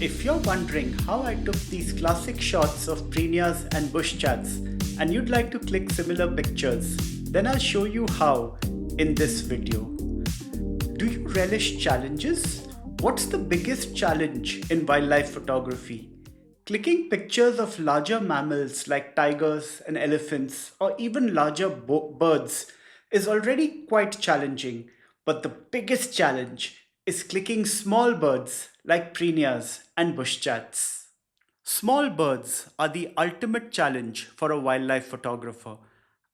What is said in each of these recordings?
If you're wondering how I took these classic shots of prenias and bush chats and you'd like to click similar pictures, then I'll show you how in this video. Do you relish challenges? What's the biggest challenge in wildlife photography? Clicking pictures of larger mammals like tigers and elephants or even larger birds is already quite challenging, but the biggest challenge is clicking small birds like prenias and bush chats. Small birds are the ultimate challenge for a wildlife photographer,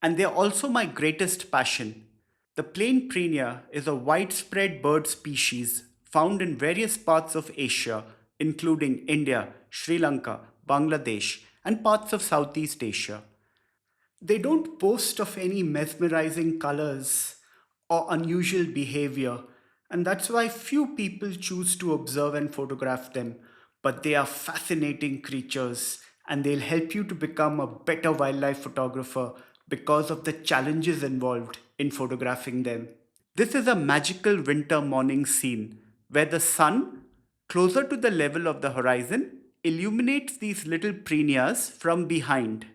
and they're also my greatest passion. The plain prenia is a widespread bird species found in various parts of Asia, including India, Sri Lanka, Bangladesh, and parts of Southeast Asia. They don't boast of any mesmerizing colors or unusual behavior, and that's why few people choose to observe and photograph them. But they are fascinating creatures, and they'll help you to become a better wildlife photographer because of the challenges involved in photographing them. This is a magical winter morning scene where the sun, closer to the level of the horizon, illuminates these little prenias from behind.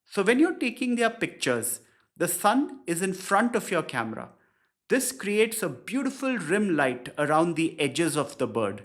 So when you're taking their pictures, the sun is in front of your camera. This creates a beautiful rim light around the edges of the bird.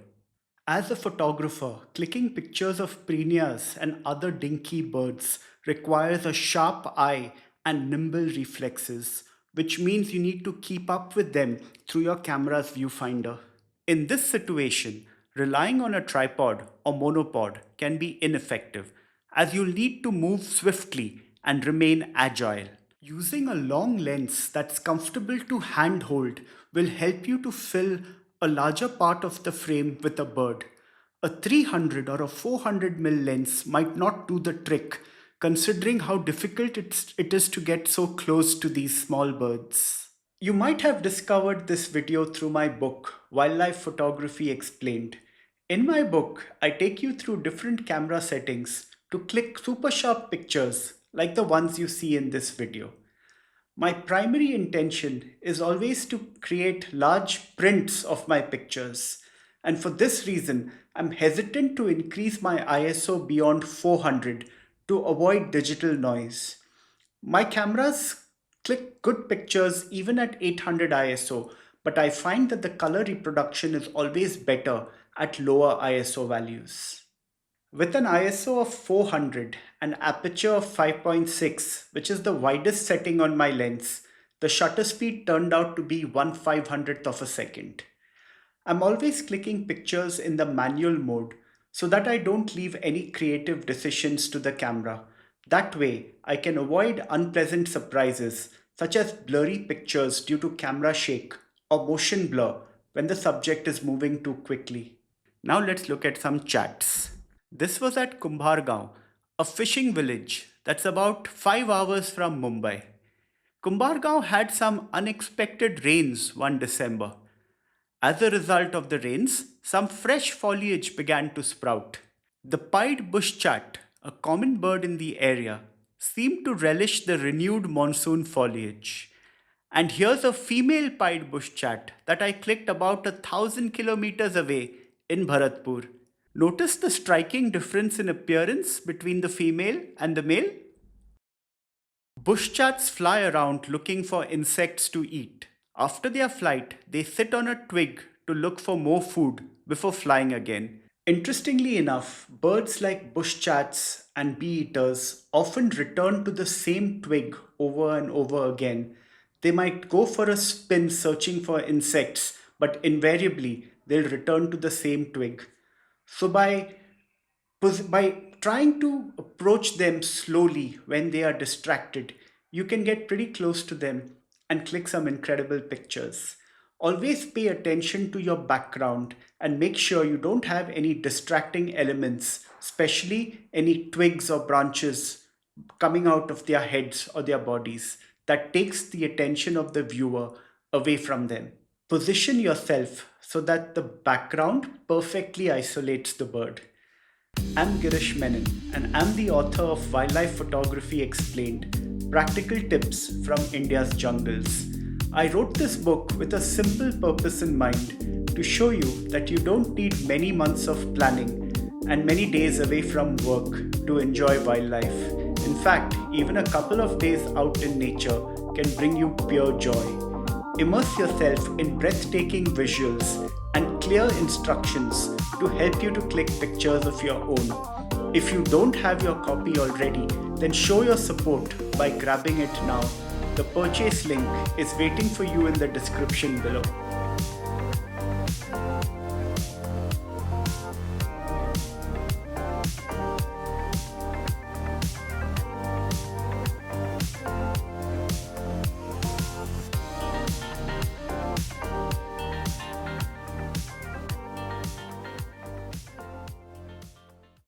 As a photographer, clicking pictures of prenias and other dinky birds requires a sharp eye and nimble reflexes, which means you need to keep up with them through your camera's viewfinder. In this situation, relying on a tripod or monopod can be ineffective, as you'll need to move swiftly and remain agile. Using a long lens that's comfortable to handhold will help you to fill a larger part of the frame with a bird. A 300 or a 400 mm lens might not do the trick, considering how difficult it is to get so close to these small birds. You might have discovered this video through my book, Wildlife Photography Explained. In my book, I take you through different camera settings to click super sharp pictures like the ones you see in this video. My primary intention is always to create large prints of my pictures, and for this reason, I'm hesitant to increase my ISO beyond 400 to avoid digital noise. My cameras click good pictures even at 800 ISO, but I find that the color reproduction is always better at lower ISO values. With an ISO of 400 and aperture of 5.6, which is the widest setting on my lens, the shutter speed turned out to be 1/500th of a second. I'm always clicking pictures in the manual mode so that I don't leave any creative decisions to the camera. That way, I can avoid unpleasant surprises such as blurry pictures due to camera shake or motion blur when the subject is moving too quickly. Now let's look at some chats. This was at Kumbhargaon, a fishing village that's about 5 hours from Mumbai. Kumbhargaon had some unexpected rains one December. As a result of the rains, some fresh foliage began to sprout. The pied bush chat, a common bird in the area, seemed to relish the renewed monsoon foliage. And here's a female pied bush chat that I clicked about 1,000 kilometers away in Bharatpur. Notice the striking difference in appearance between the female and the male? Bush chats fly around looking for insects to eat. After their flight, they sit on a twig to look for more food before flying again. Interestingly enough, birds like bush chats and bee eaters often return to the same twig over and over again. They might go for a spin searching for insects, but invariably they'll return to the same twig. So by trying to approach them slowly when they are distracted, you can get pretty close to them and click some incredible pictures. Always pay attention to your background and make sure you don't have any distracting elements, especially any twigs or branches coming out of their heads or their bodies. That takes the attention of the viewer away from them. Position yourself so that the background perfectly isolates the bird. I'm Girish Menon, and I'm the author of Wildlife Photography Explained, Practical Tips from India's Jungles. I wrote this book with a simple purpose in mind to show you that you don't need many months of planning and many days away from work to enjoy wildlife. In fact, even a couple of days out in nature can bring you pure joy. Immerse yourself in breathtaking visuals and clear instructions to help you to click pictures of your own. If you don't have your copy already, then show your support by grabbing it now. The purchase link is waiting for you in the description below.